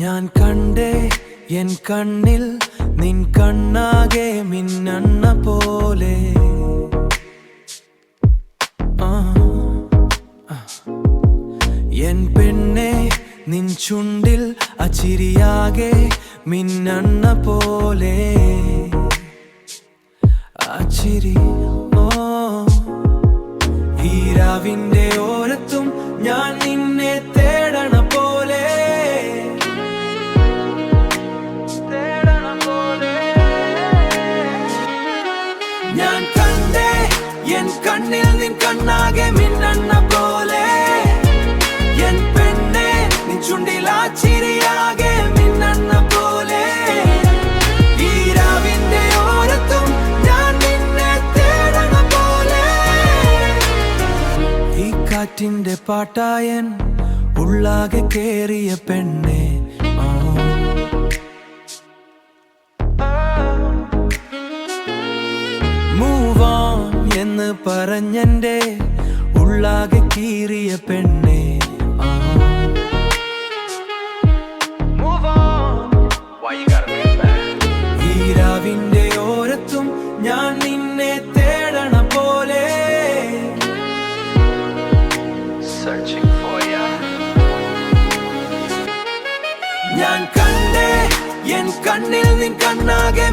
ഞാൻ കണ്ടേ എൻ കണ്ണിൽ നിൻ കണ്ണാകെ മിന്നണ്ണ പോലെ. എൻ പെണ്ണെ നിൻ ചുണ്ടിൽ അച്ചിരിയാകെ മിന്നണ്ണ പോലെ. അച്ചിരി ഈരാവിന്റെ ഓരത്തും ഞാൻ നിന്നെ തേടണ പോലെ. ഞാൻ കണ്ടേ എൻ കണ്ണിൽ നിൻ കണ്ണാകെ മിന്നണ്ണ പോലെ. എൻ പെണ്ണെ നിൻ ചുണ്ടിൽ ആച്ചിരിയാകെ മിന്നണ്ണ പോലെ. ഈരാവിന്റെ ഓരത്തും ഞാൻ നിന്നെ തേടണ പോലെ. ഈ കാറ്റിന്റെ പാട്ടായൻ ഉള്ളാകെ കേറിയ പെണ്ണെ. മൂവ് ഓൺ എന്ന് പറഞ്ഞെന്റെ ഉള്ളാകെ കീറിയ പെണ്ണെ. ഈരാവിന്റെ ഓരത്തും ഞാൻ നിന്നെ തേടണ പോലെ. ഞാൻ കണ്ടേ എൻ കണ്ണിൽ നിൻ കണ്ണാകെ